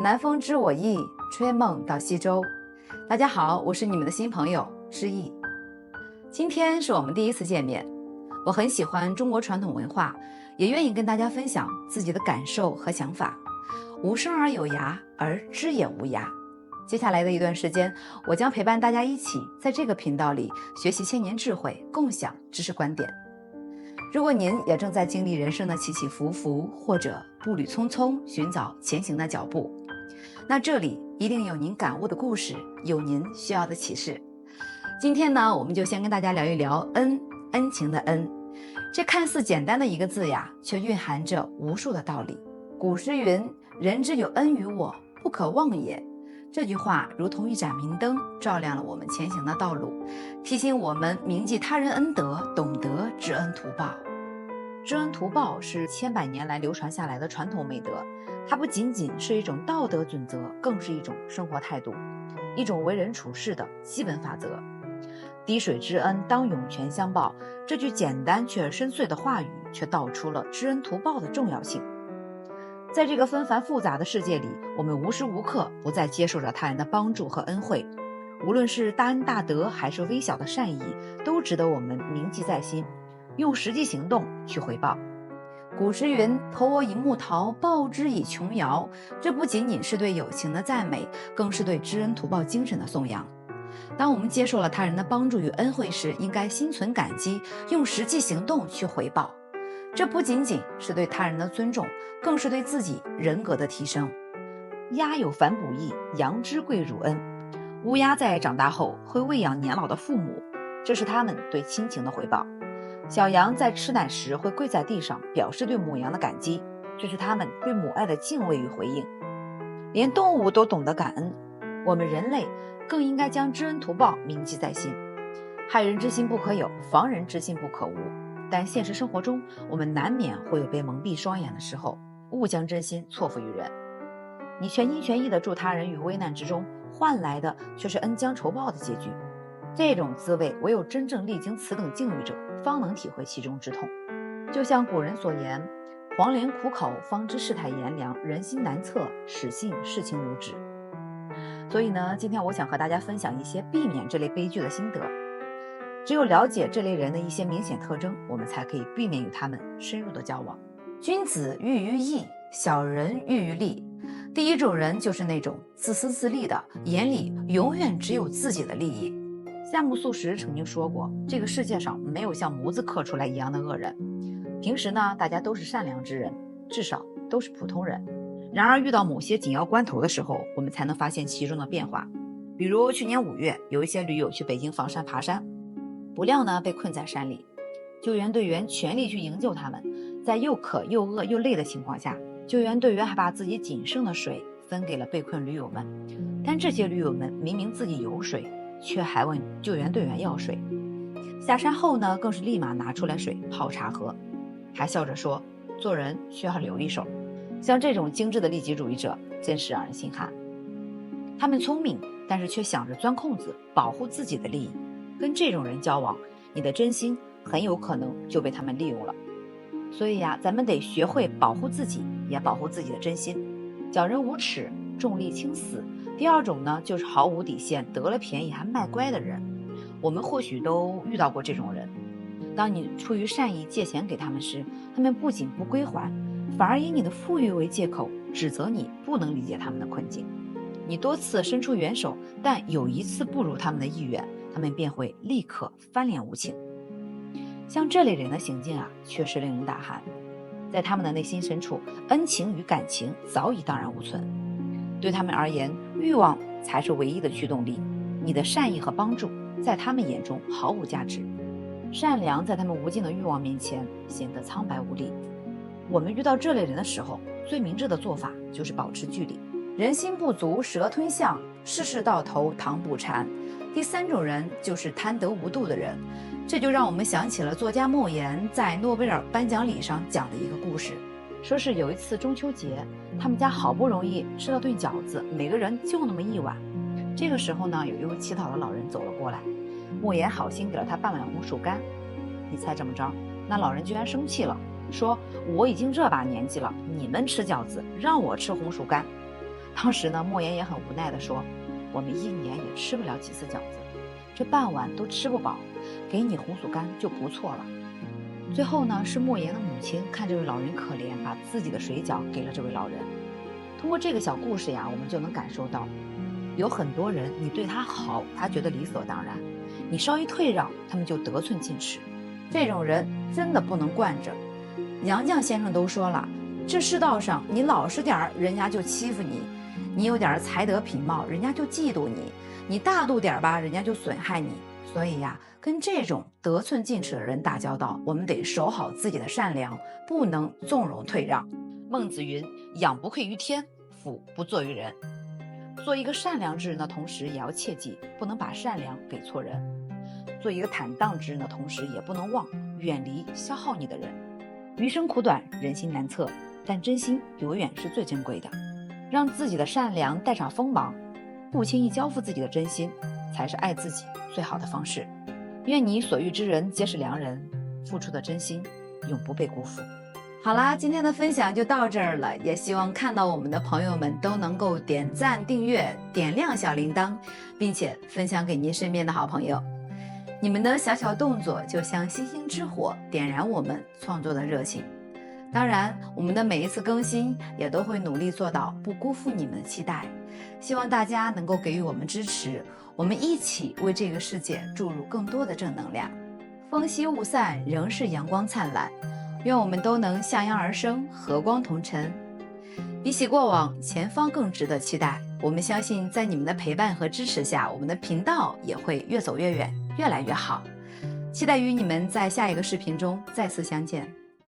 南风知我意，吹梦到西洲。大家好，我是你们的新朋友诗意。今天是我们第一次见面，我很喜欢中国传统文化，也愿意跟大家分享自己的感受和想法。无声而有涯，而知也无涯。接下来的一段时间，我将陪伴大家一起在这个频道里学习千年智慧，共享知识观点。如果您也正在经历人生的起起伏伏，或者步履匆匆寻找前行的脚步，那这里一定有您感悟的故事，有您需要的启示。今天呢，我们就先跟大家聊一聊恩情的恩。这看似简单的一个字呀，却蕴含着无数的道理。古诗云：人之有恩于我，不可忘也。这句话如同一盏明灯，照亮了我们前行的道路，提醒我们铭记他人恩德，懂得知恩图报。知恩图报是千百年来流传下来的传统美德，它不仅仅是一种道德准则，更是一种生活态度，一种为人处事的基本法则。滴水之恩当涌泉相报，这句简单却深邃的话语，却道出了知恩图报的重要性。在这个纷繁复杂的世界里，我们无时无刻不在接受着他人的帮助和恩惠，无论是大恩大德还是微小的善意，都值得我们铭记在心，用实际行动去回报。古诗云：投我以木桃，报之以琼瑶。这不仅仅是对友情的赞美，更是对知恩图报精神的颂扬。当我们接受了他人的帮助与恩惠时，应该心存感激，用实际行动去回报。这不仅仅是对他人的尊重，更是对自己人格的提升。鸦有反哺义，羊之贵辱恩。乌鸦在长大后会喂养年老的父母，这是他们对亲情的回报。小羊在吃奶时会跪在地上，表示对母羊的感激，这是他们对母爱的敬畏与回应。连动物都懂得感恩，我们人类更应该将知恩图报铭记在心。害人之心不可有，防人之心不可无。但现实生活中，我们难免会有被蒙蔽双眼的时候，勿将真心错付于人。你全心全意地助他人于危难之中，换来的却是恩将仇报的结局。这种滋味，唯有真正历经此等境遇者，方能体会其中之痛。就像古人所言：黄连苦口，方知世态炎凉；人心难测，始信世情如纸。所以呢，今天我想和大家分享一些避免这类悲剧的心得。只有了解这类人的一些明显特征，我们才可以避免与他们深入的交往。君子喻于义，小人喻于利。第一种人就是那种自私自利的，眼里永远只有自己的利益。夏目漱石曾经说过，这个世界上没有像模子刻出来一样的恶人。平时呢，大家都是善良之人，至少都是普通人。然而遇到某些紧要关头的时候，我们才能发现其中的变化。比如去年5月，有一些驴友去北京房山爬山，不料呢被困在山里，救援队员全力去营救他们，在又渴又饿又累的情况下，救援队员还把自己仅剩的水分给了被困驴友们。但这些驴友们明明自己有水，却还问救援队员要水。下山后呢，更是立马拿出来水泡茶喝，还笑着说做人需要留一手。像这种精致的利己主义者，真是让人心寒。他们聪明，但是却想着钻空子保护自己的利益。跟这种人交往，你的真心很有可能就被他们利用了。所以呀，咱们得学会保护自己，也保护自己的真心。小人无耻，重利轻死。第二种呢，就是毫无底线，得了便宜还卖乖的人。我们或许都遇到过这种人。当你出于善意借钱给他们时，他们不仅不归还，反而以你的富裕为借口，指责你不能理解他们的困境。你多次伸出援手，但有一次不如他们的意愿，他们便会立刻翻脸无情。像这类人的行径啊，确实令人大汗。在他们的内心深处，恩情与感情早已荡然无存。对他们而言，欲望才是唯一的驱动力。你的善意和帮助，在他们眼中毫无价值。善良在他们无尽的欲望面前显得苍白无力。我们遇到这类人的时候，最明智的做法就是保持距离。人心不足蛇吞象，事事到头糖不缠。第三种人就是贪得无度的人，这就让我们想起了作家莫言在诺贝尔颁奖礼上讲的一个故事。说是有一次中秋节，他们家好不容易吃了顿饺子，每个人就那么一碗。这个时候呢，有一位乞讨的老人走了过来，莫言好心给了他半碗红薯干。你猜怎么着？那老人居然生气了，说我已经这把年纪了，你们吃饺子，让我吃红薯干。当时呢，莫言也很无奈地说，我们一年也吃不了几次饺子，这半碗都吃不饱，给你红薯干就不错了。最后呢，是莫言的母亲看这位老人可怜，把自己的水饺给了这位老人。通过这个小故事呀，我们就能感受到，有很多人你对他好，他觉得理所当然，你稍一退让，他们就得寸进尺。这种人真的不能惯着。杨绛先生都说了，这世道上你老实点儿，人家就欺负你；你有点才德品貌，人家就嫉妒你；你大度点儿吧，人家就损害你。所以呀，跟这种得寸进尺的人打交道，我们得守好自己的善良，不能纵容退让。孟子云：养不愧于天，俯不作于人。做一个善良之人的同时，也要切记不能把善良给错人；做一个坦荡之人的同时，也不能忘远离消耗你的人。余生苦短，人心难测，但真心永远是最珍贵的。让自己的善良带上锋芒，不轻易交付自己的真心，才是爱自己最好的方式。愿你所遇之人皆是良人，付出的真心永不被辜负。好啦，今天的分享就到这儿了，也希望看到我们的朋友们都能够点赞、订阅、点亮小铃铛，并且分享给您身边的好朋友。你们的小小动作就像星星之火，点燃我们创作的热情。当然，我们的每一次更新也都会努力做到不辜负你们的期待，希望大家能够给予我们支持，我们一起为这个世界注入更多的正能量。风息雾散，仍是阳光灿烂，愿我们都能向阳而生，和光同尘。比起过往，前方更值得期待。我们相信，在你们的陪伴和支持下，我们的频道也会越走越远，越来越好。期待与你们在下一个视频中再次相见。